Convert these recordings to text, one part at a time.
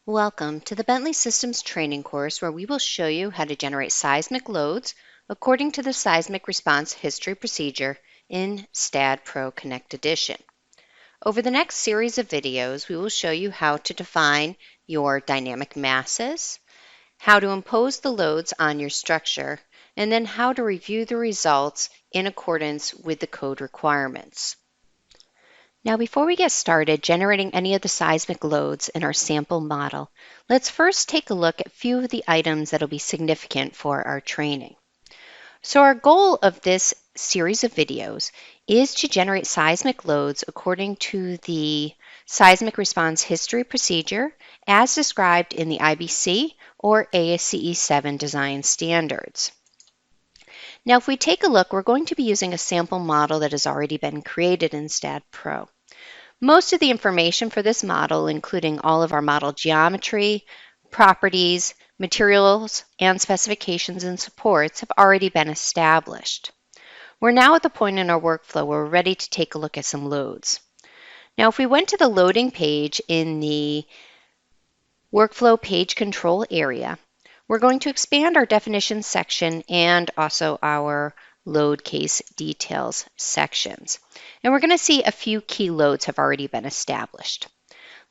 Welcome to the Bentley Systems training course where we will show you how to generate seismic loads according to the Seismic Response History Procedure in STAAD.Pro Connect Edition. Over the next series of videos, we will show you how to define your dynamic masses, how to impose the loads on your structure, and then how to review the results in accordance with the code requirements. Now, before we get started generating any of the seismic loads in our sample model, let's first take a look at a few of the items that will be significant for our training. So our goal of this series of videos is to generate seismic loads according to the Seismic Response History Procedure as described in the IBC or ASCE 7 design standards. Now, if we take a look, we're going to be using a sample model that has already been created in STAAD.Pro. Most of the information for this model, including all of our model geometry, properties, materials, and specifications and supports, have already been established. We're now at the point in our workflow where we're ready to take a look at some loads. Now, if we went to the loading page in the workflow page control area, we're going to expand our definitions section and also our load case details sections. And we're going to see a few key loads have already been established.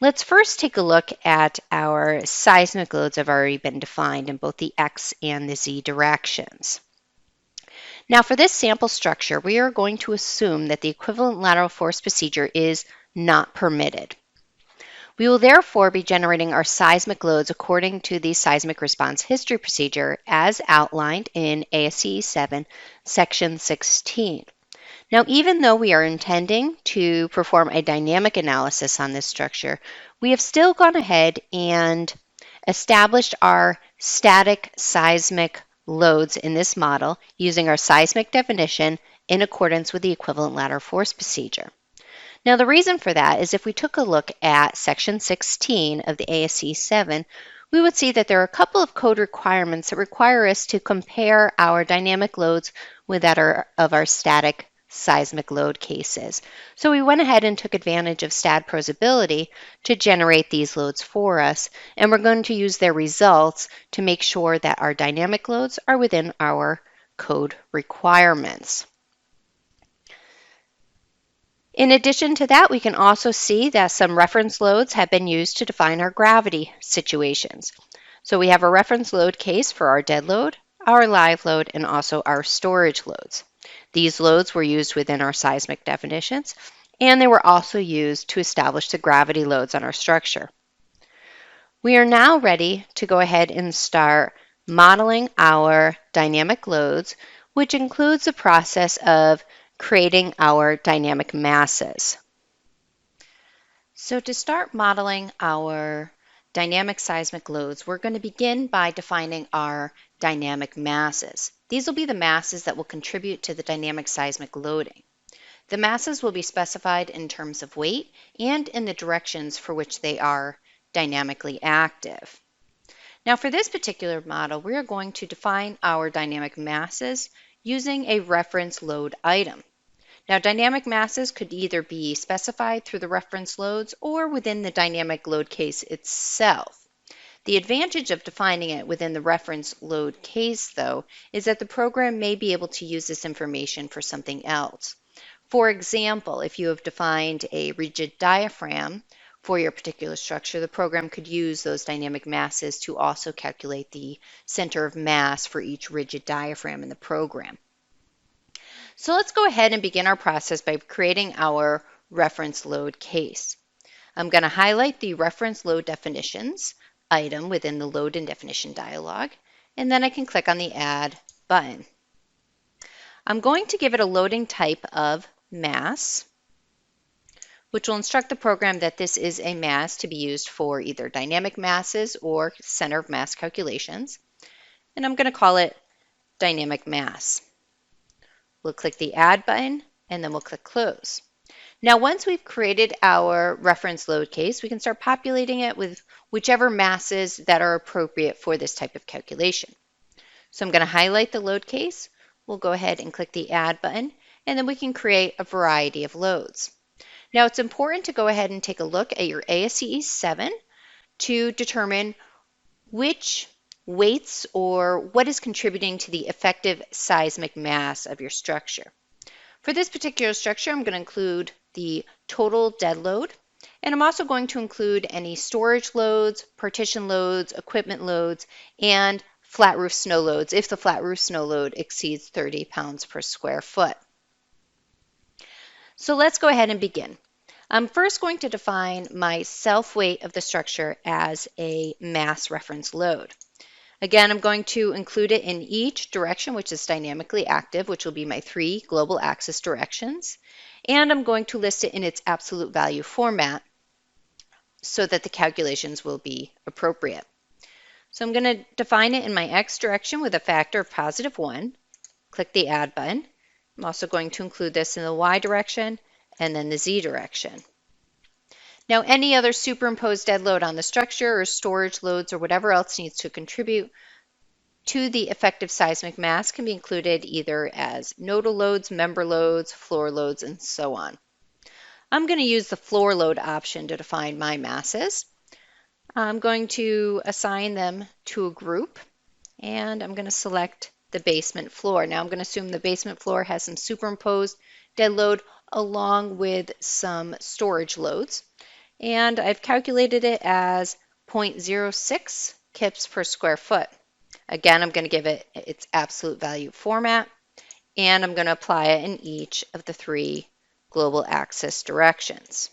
Let's first take a look at our seismic loads have already been defined in both the X and the Z directions. Now for this sample structure, we are going to assume that the equivalent lateral force procedure is not permitted. We will therefore be generating our seismic loads according to the Seismic Response History Procedure as outlined in ASCE 7, Section 16. Now, even though we are intending to perform a dynamic analysis on this structure, we have still gone ahead and established our static seismic loads in this model using our seismic definition in accordance with the equivalent lateral force procedure. Now, the reason for that is if we took a look at Section 16 of the ASCE 7, we would see that there are a couple of code requirements that require us to compare our dynamic loads with that of our static seismic load cases. So we went ahead and took advantage of STAAD.Pro's ability to generate these loads for us, and we're going to use their results to make sure that our dynamic loads are within our code requirements. In addition to that, we can also see that some reference loads have been used to define our gravity situations. So we have a reference load case for our dead load, our live load, and also our storage loads. These loads were used within our seismic definitions, and they were also used to establish the gravity loads on our structure. We are now ready to go ahead and start modeling our dynamic loads, which includes the process of creating our dynamic masses. So to start modeling our dynamic seismic loads, we're going to begin by defining our dynamic masses. These will be the masses that will contribute to the dynamic seismic loading. The masses will be specified in terms of weight and in the directions for which they are dynamically active. Now for this particular model, we are going to define our dynamic masses using a reference load item. Now, dynamic masses could either be specified through the reference loads or within the dynamic load case itself. The advantage of defining it within the reference load case, though, is that the program may be able to use this information for something else. For example, if you have defined a rigid diaphragm for your particular structure, the program could use those dynamic masses to also calculate the center of mass for each rigid diaphragm in the program. So let's go ahead and begin our process by creating our reference load case. I'm going to highlight the reference load definitions item within the load and definition dialog, and then I can click on the add button. I'm going to give it a loading type of mass, which will instruct the program that this is a mass to be used for either dynamic masses or center of mass calculations. And I'm going to call it dynamic mass. We'll click the add button and then we'll click close. Now once we've created our reference load case, we can start populating it with whichever masses that are appropriate for this type of calculation. So I'm going to highlight the load case. we'll go ahead and click the Add button, and then we can create a variety of loads. Now it's important to go ahead and take a look at your ASCE 7 to determine which weights or what is contributing to the effective seismic mass of your structure. For this particular structure, I'm going to include the total dead load, and I'm also going to include any storage loads, partition loads, equipment loads, and flat roof snow loads if the flat roof snow load exceeds 30 pounds per square foot. So let's go ahead and begin. I'm first going to define my self-weight of the structure as a mass reference load. Again, I'm going to include it in each direction, which is dynamically active, which will be my 3 global axis directions. And I'm going to list it in its absolute value format so that the calculations will be appropriate. So I'm going to define it in my X direction with a factor of +1. Click the Add button. I'm also going to include this in the Y direction and then the Z direction. Now, any other superimposed dead load on the structure or storage loads or whatever else needs to contribute to the effective seismic mass can be included either as nodal loads, member loads, floor loads, and so on. I'm going to use the floor load option to define my masses. I'm going to assign them to a group, and I'm going to select the basement floor. Now I'm going to assume the basement floor has some superimposed dead load along with some storage loads. And I've calculated it as 0.06 kips per square foot. Again, I'm going to give it its absolute value format, and I'm going to apply it in each of the 3 global axis directions.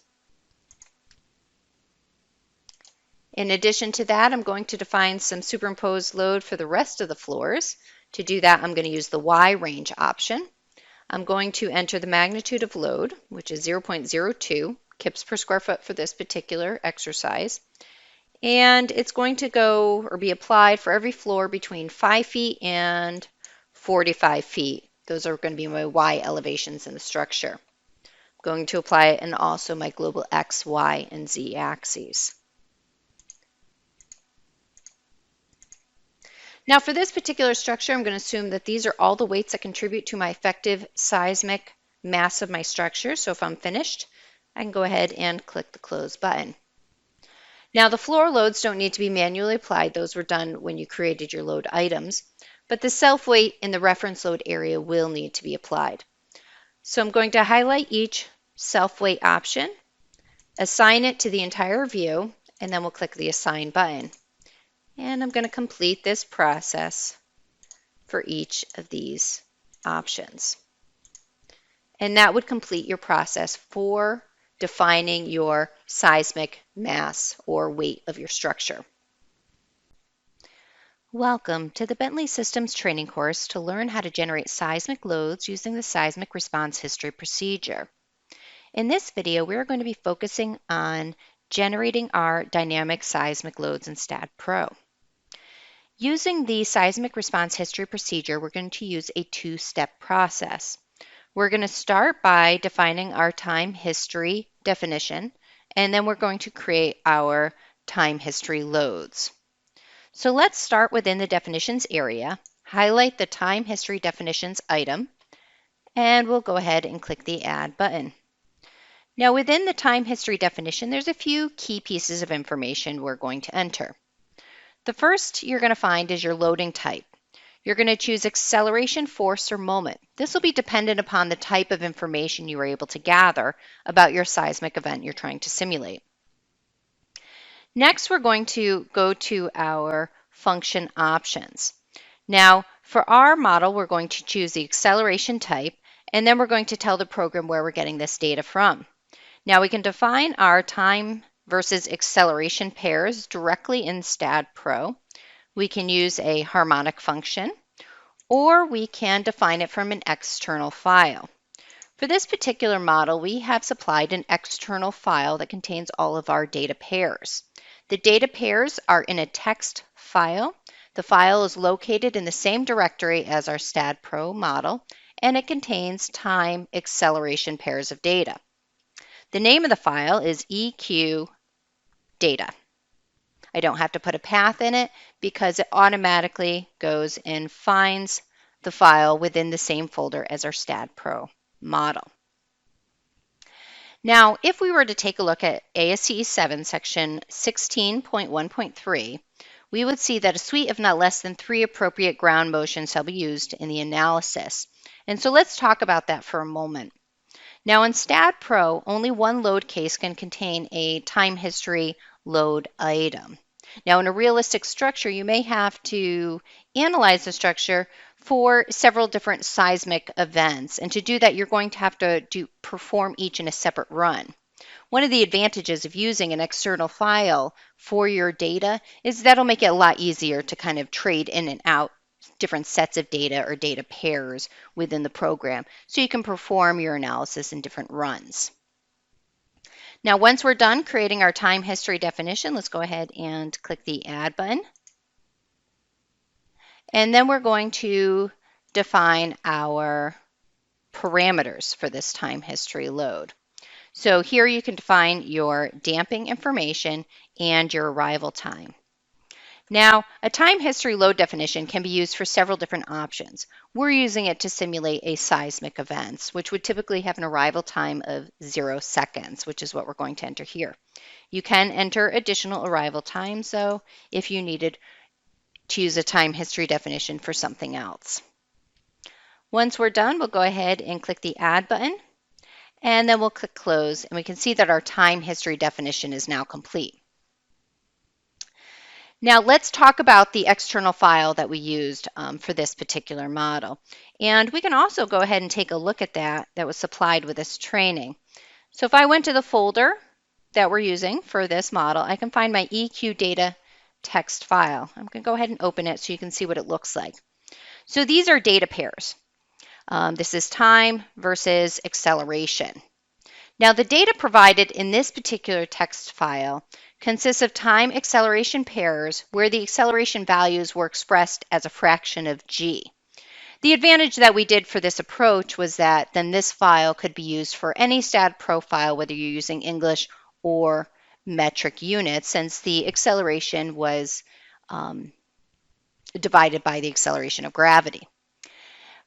In addition to that, I'm going to define some superimposed load for the rest of the floors. To do that, I'm going to use the Y range option. I'm going to enter the magnitude of load, which is 0.02 kips per square foot for this particular exercise. And it's going to go or be applied for every floor between 5 feet and 45 feet. Those are going to be my Y elevations in the structure. I'm going to apply it in also my global X, Y, and Z axes. Now for this particular structure, I'm going to assume that these are all the weights that contribute to my effective seismic mass of my structure. So if I'm finished, I can go ahead and click the Close button. Now the floor loads don't need to be manually applied. Those were done when you created your load items. But the self-weight in the reference load area will need to be applied. So I'm going to highlight each self-weight option, assign it to the entire view, and then we'll click the Assign button. And I'm going to complete this process for each of these options. And that would complete your process for defining your seismic mass or weight of your structure. Welcome to the Bentley Systems training course to learn how to generate seismic loads using the seismic response history procedure. In this video, we're going to be focusing on generating our dynamic seismic loads in STAAD.Pro. Using the seismic response history procedure, we're going to use a 2-step process. We're going to start by defining our time history definition, and then we're going to create our time history loads. So let's start within the definitions area, highlight the time history definitions item, and we'll go ahead and click the Add button. Now within the time history definition, there's a few key pieces of information we're going to enter. The first you're going to find is your loading type. You're going to choose acceleration, force, or moment. This will be dependent upon the type of information you are able to gather about your seismic event you're trying to simulate. Next, we're going to go to our function options. Now, for our model, we're going to choose the acceleration type, and then we're going to tell the program where we're getting this data from. Now, we can define our time versus acceleration pairs directly in STAAD.Pro. We can use a harmonic function, or we can define it from an external file. For this particular model, we have supplied an external file that contains all of our data pairs. The data pairs are in a text file. The file is located in the same directory as our STAAD.Pro model, and it contains time acceleration pairs of data. The name of the file is EQ data. I don't have to put a path in it because it automatically goes and finds the file within the same folder as our STAAD.Pro model. Now, if we were to take a look at ASCE 7 section 16.1.3, we would see that a suite of not less than 3 appropriate ground motions shall be used in the analysis. And so let's talk about that for a moment. Now in STAAD.Pro, only one load case can contain a time history load item. Now in a realistic structure, you may have to analyze the structure for several different seismic events. And to do that, you're going to have to perform each in a separate run. One of the advantages of using an external file for your data is that'll make it a lot easier to kind of trade in and out different sets of data or data pairs within the program, so you can perform your analysis in different runs. Now, once we're done creating our time history definition, let's go ahead and click the Add button. And then we're going to define our parameters for this time history load. So here you can define your damping information and your arrival time. Now, a time history load definition can be used for several different options. We're using it to simulate a seismic event, which would typically have an arrival time of 0 seconds, which is what we're going to enter here. You can enter additional arrival times, though, if you needed to use a time history definition for something else. Once we're done, we'll go ahead and click the Add button, and then we'll click Close, and we can see that our time history definition is now complete. Now let's talk about the external file that we used for this particular model. And we can also go ahead and take a look at that was supplied with this training. So if I went to the folder that we're using for this model, I can find my EQ data text file. I'm going to go ahead and open it so you can see what it looks like. So these are data pairs. This is time versus acceleration. Now the data provided in this particular text file consists of time acceleration pairs where the acceleration values were expressed as a fraction of g. The advantage that we did for this approach was that then this file could be used for any STAAD.Pro file, whether you're using English or metric units, since the acceleration was divided by the acceleration of gravity.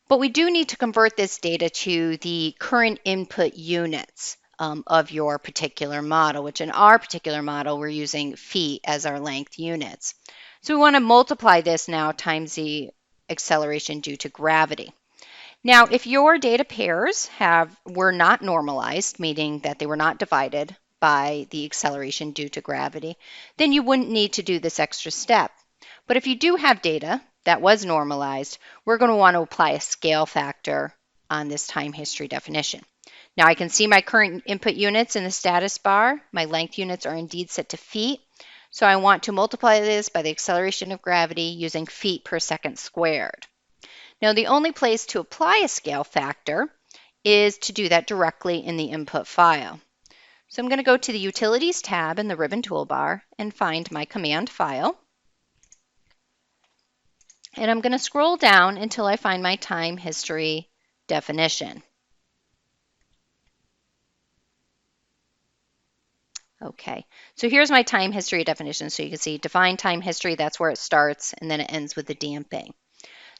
But we do need to convert this data to the current input units of your particular model, which in our particular model, we're using feet as our length units. So we want to multiply this now times the acceleration due to gravity. Now, if your data pairs were not normalized, meaning that they were not divided by the acceleration due to gravity, then you wouldn't need to do this extra step. But if you do have data that was normalized, we're going to want to apply a scale factor on this time history definition. Now I can see my current input units in the status bar. My length units are indeed set to feet. So I want to multiply this by the acceleration of gravity using feet per second squared. Now the only place to apply a scale factor is to do that directly in the input file. So I'm going to go to the Utilities tab in the ribbon toolbar and find my command file. And I'm going to scroll down until I find my time history definition. Okay, so here's my time history definition. So you can see define time history, that's where it starts, and then it ends with the damping.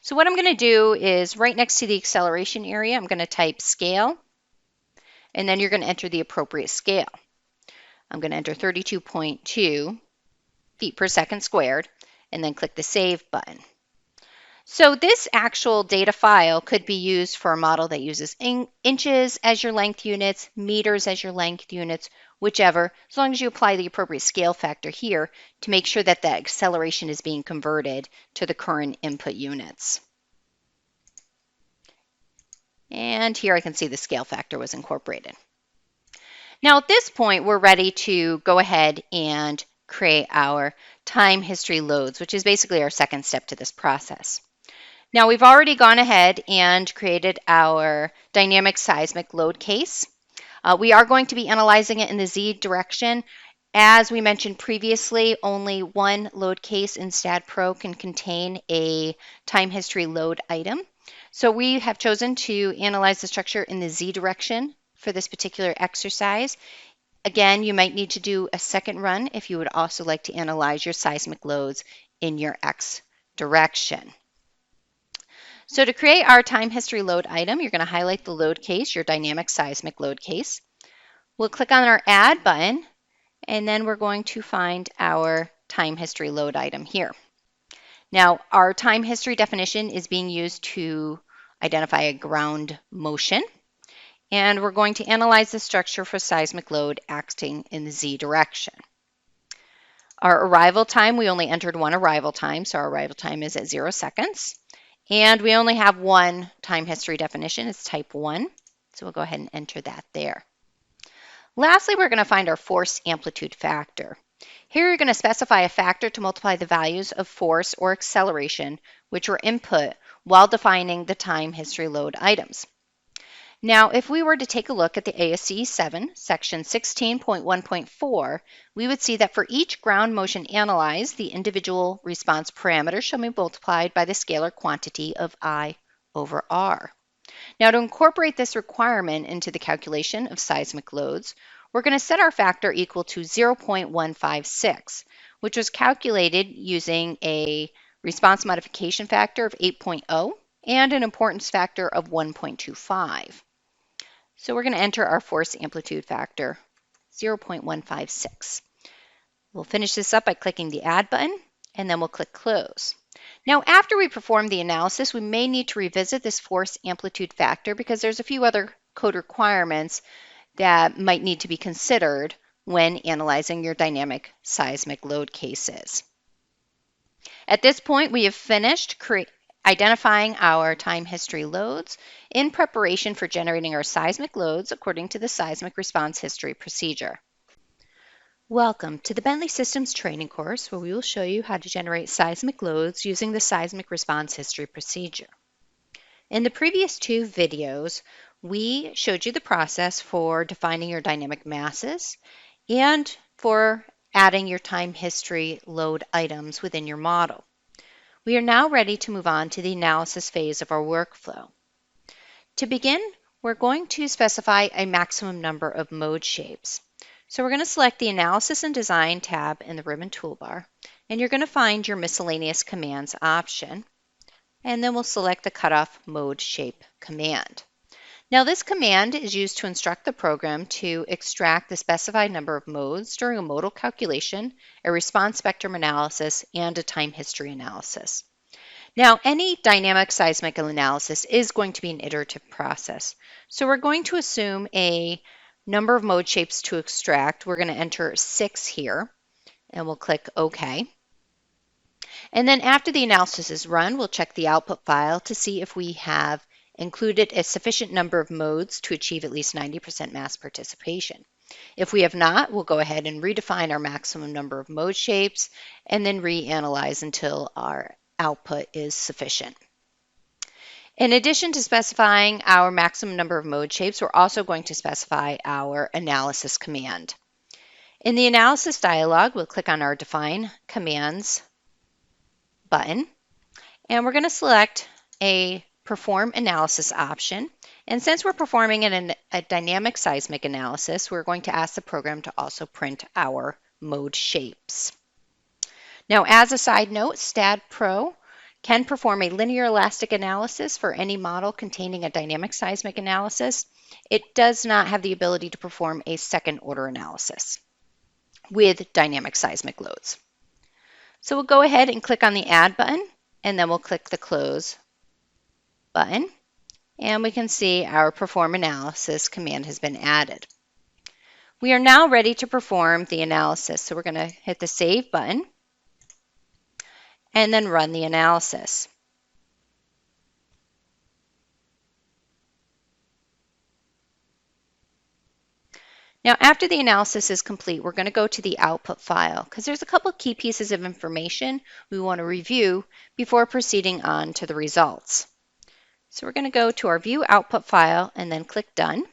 So what I'm going to do is right next to the acceleration area, I'm going to type scale, and then you're going to enter the appropriate scale. I'm going to enter 32.2 feet per second squared, and then click the Save button. So this actual data file could be used for a model that uses inches as your length units, meters as your length units, whichever, as long as you apply the appropriate scale factor here to make sure that the acceleration is being converted to the current input units. And here I can see the scale factor was incorporated. Now at this point, we're ready to go ahead and create our time history loads, which is basically our second step to this process. Now we've already gone ahead and created our dynamic seismic load case. We are going to be analyzing it in the Z direction. As we mentioned previously, only one load case in STAAD.Pro can contain a time history load item. So we have chosen to analyze the structure in the Z direction for this particular exercise. Again, you might need to do a second run if you would also like to analyze your seismic loads in your X direction. So to create our time history load item, you're going to highlight the load case, your dynamic seismic load case. We'll click on our Add button, and then we're going to find our time history load item here. Now, our time history definition is being used to identify a ground motion, and we're going to analyze the structure for seismic load acting in the Z direction. Our arrival time, we only entered one arrival time, so our arrival time is at 0 seconds. And we only have one time history definition, it's type 1, so we'll go ahead and enter that there. Lastly, we're going to find our force amplitude factor. Here you're going to specify a factor to multiply the values of force or acceleration which were input while defining the time history load items. Now, if we were to take a look at the ASCE 7, section 16.1.4, we would see that for each ground motion analyzed, the individual response parameter shall be multiplied by the scalar quantity of I over R. Now, to incorporate this requirement into the calculation of seismic loads, we're going to set our factor equal to 0.156, which was calculated using a response modification factor of 8.0 and an importance factor of 1.25. So we're going to enter our force amplitude factor, 0.156. We'll finish this up by clicking the Add button, and then we'll click Close. Now, after we perform the analysis, we may need to revisit this force amplitude factor because there's a few other code requirements that might need to be considered when analyzing your dynamic seismic load cases. At this point, we have finished identifying our time history loads in preparation for generating our seismic loads according to the seismic response history procedure. Welcome to the Bentley Systems training course where we will show you how to generate seismic loads using the seismic response history procedure. In the previous two videos, we showed you the process for defining your dynamic masses and for adding your time history load items within your model. We are now ready to move on to the analysis phase of our workflow. To begin, we're going to specify a maximum number of mode shapes. So we're going to select the Analysis and Design tab in the ribbon toolbar, and you're going to find your Miscellaneous Commands option, and then we'll select the Cutoff Mode Shape command. Now this command is used to instruct the program to extract the specified number of modes during a modal calculation, a response spectrum analysis, and a time history analysis. Now, any dynamic seismic analysis is going to be an iterative process. So we're going to assume a number of mode shapes to extract. We're going to enter 6 here, and we'll click OK. And then after the analysis is run, we'll check the output file to see if we have included a sufficient number of modes to achieve at least 90% mass participation. If we have not, we'll go ahead and redefine our maximum number of mode shapes and then reanalyze until our output is sufficient. In addition to specifying our maximum number of mode shapes, we're also going to specify our analysis command. In the analysis dialog, we'll click on our Define Commands button, and we're going to select a Perform Analysis option. And since we're performing a dynamic seismic analysis, we're going to ask the program to also print our mode shapes. Now, as a side note, STAAD.Pro can perform a linear elastic analysis for any model containing a dynamic seismic analysis. It does not have the ability to perform a second order analysis with dynamic seismic loads. So we'll go ahead and click on the Add button, and then we'll click the Close button, and we can see our Perform Analysis command has been added. We are now ready to perform the analysis, so we're going to hit the Save button and then run the analysis. Now, after the analysis is complete, we're going to go to the output file because there's a couple key pieces of information we want to review before proceeding on to the results. So we're going to go to our View Output file and then click Done.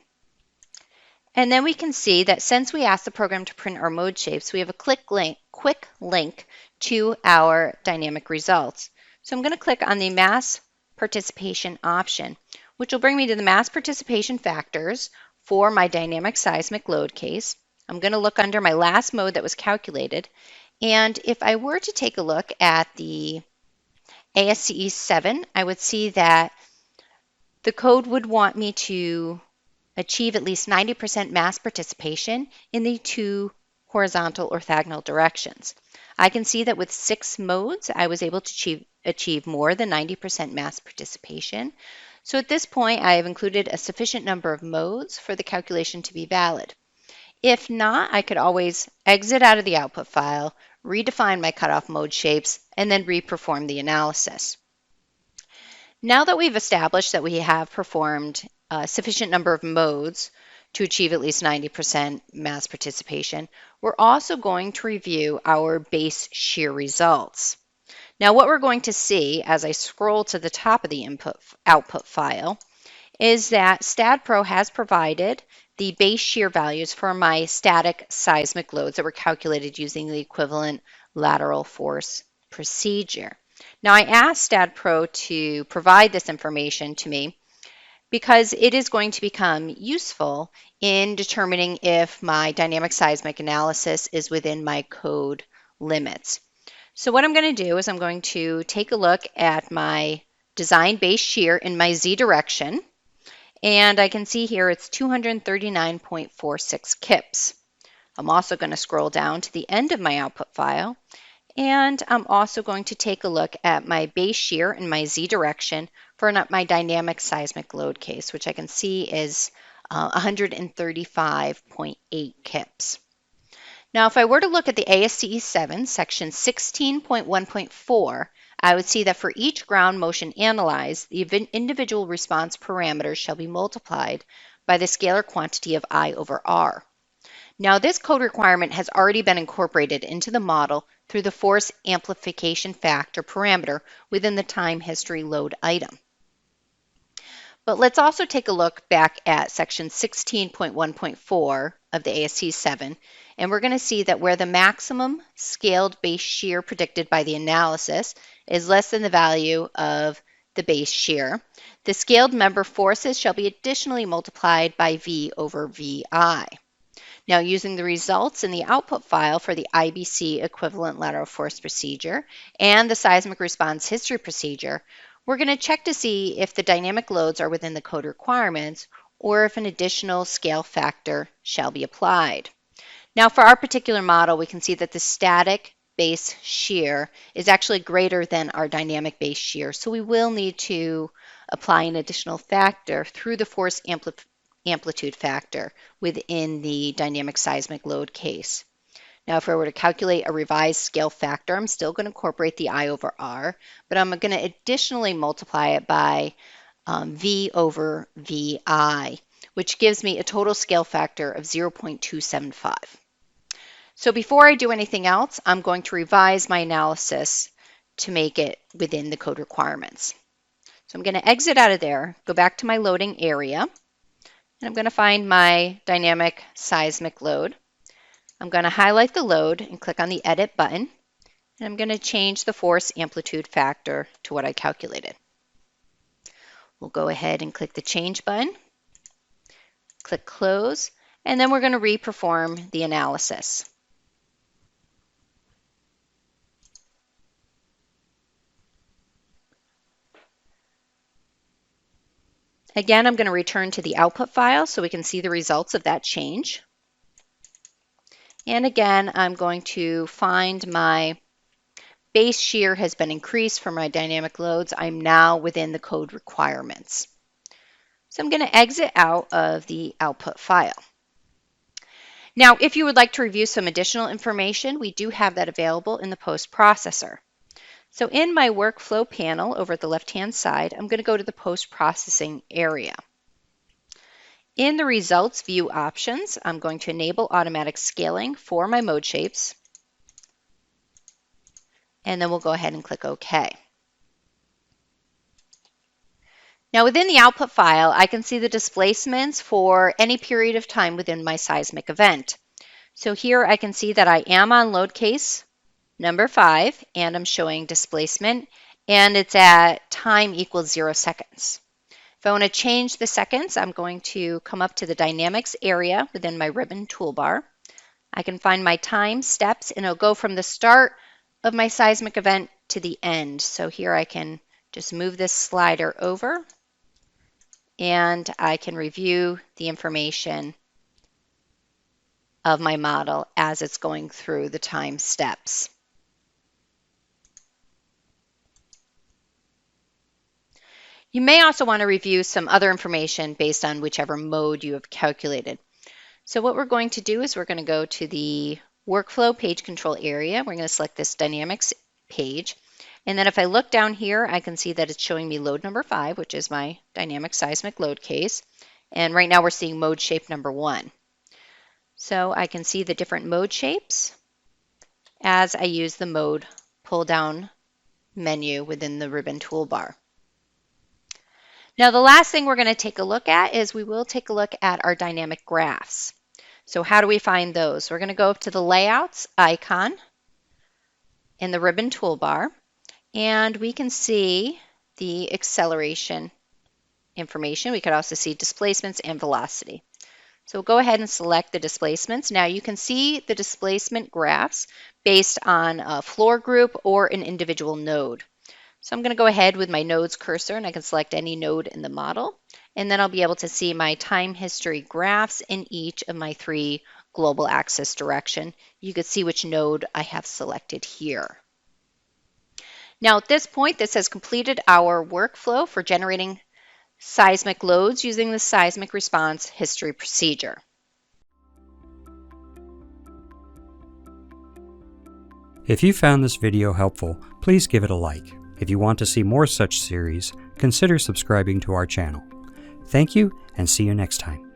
And then we can see that since we asked the program to print our mode shapes, we have a quick link to our dynamic results. So I'm going to click on the Mass Participation option, which will bring me to the mass participation factors for my dynamic seismic load case. I'm going to look under my last mode that was calculated. And if I were to take a look at the ASCE 7, I would see that the code would want me to achieve at least 90% mass participation in the two horizontal orthogonal directions. I can see that with 6 modes, I was able to achieve more than 90% mass participation. So at this point, I have included a sufficient number of modes for the calculation to be valid. If not, I could always exit out of the output file, redefine my cutoff mode shapes, and then re-perform the analysis. Now that we've established that we have performed a sufficient number of modes to achieve at least 90% mass participation, we're also going to review our base shear results. Now what we're going to see as I scroll to the top of the output file is that STAAD.Pro has provided the base shear values for my static seismic loads that were calculated using the equivalent lateral force procedure. Now I asked STAAD.Pro to provide this information to me because it is going to become useful in determining if my dynamic seismic analysis is within my code limits. So what I'm going to do is I'm going to take a look at my design base shear in my Z direction, and I can see here it's 239.46 kips. I'm also going to scroll down to the end of my output file, and I'm also going to take a look at my base shear in my Z direction for my dynamic seismic load case, which I can see is 135.8 kips. Now, if I were to look at the ASCE 7, section 16.1.4, I would see that for each ground motion analyzed, the individual response parameters shall be multiplied by the scalar quantity of I over R. Now, this code requirement has already been incorporated into the model through the force amplification factor parameter within the time history load item. But let's also take a look back at section 16.1.4 of the ASCE 7, and we're going to see that where the maximum scaled base shear predicted by the analysis is less than the value of the base shear, the scaled member forces shall be additionally multiplied by V over VI. Now, using the results in the output file for the IBC equivalent lateral force procedure and the seismic response history procedure, we're going to check to see if the dynamic loads are within the code requirements or if an additional scale factor shall be applied. Now, for our particular model, we can see that the static base shear is actually greater than our dynamic base shear, so we will need to apply an additional factor through the force amplitude factor within the dynamic seismic load case. Now, if I were to calculate a revised scale factor, I'm still going to incorporate the I over R, but I'm going to additionally multiply it by V over VI, which gives me a total scale factor of 0.275. So before I do anything else, I'm going to revise my analysis to make it within the code requirements. So I'm going to exit out of there, go back to my loading area, and I'm going to find my dynamic seismic load. I'm going to highlight the load and click on the Edit button, and I'm going to change the force amplitude factor to what I calculated. We'll go ahead and click the Change button, click Close, and then we're going to re-perform the analysis. Again, I'm going to return to the output file so we can see the results of that change. And again, I'm going to find my base shear has been increased for my dynamic loads. I'm now within the code requirements. So I'm going to exit out of the output file. Now, if you would like to review some additional information, we do have that available in the post processor. So in my workflow panel over at the left-hand side, I'm going to go to the post-processing area. In the results view options, I'm going to enable automatic scaling for my mode shapes, and then we'll go ahead and click OK. Now within the output file, I can see the displacements for any period of time within my seismic event. So here I can see that I am on load case number 5, and I'm showing displacement, and it's at time equals 0 seconds. If I want to change the seconds, I'm going to come up to the Dynamics area within my ribbon toolbar. I can find my time steps, and it'll go from the start of my seismic event to the end. So here I can just move this slider over and I can review the information of my model as it's going through the time steps. You may also want to review some other information based on whichever mode you have calculated. So what we're going to do is we're going to go to the workflow page control area. We're going to select this dynamics page. And then if I look down here, I can see that it's showing me load number 5, which is my dynamic seismic load case. And right now we're seeing mode shape number 1. So I can see the different mode shapes as I use the mode pull down menu within the ribbon toolbar. Now the last thing we're going to take a look at is we will take a look at our dynamic graphs. So how do we find those? We're going to go up to the layouts icon in the ribbon toolbar, and we can see the acceleration information. We could also see displacements and velocity. So we'll go ahead and select the displacements. Now you can see the displacement graphs based on a floor group or an individual node. So I'm going to go ahead with my nodes cursor and I can select any node in the model. And then I'll be able to see my time history graphs in each of my 3 global axis direction. You can see which node I have selected here. Now at this point, this has completed our workflow for generating seismic loads using the seismic response history procedure. If you found this video helpful, please give it a like. If you want to see more such series, consider subscribing to our channel. Thank you, and see you next time.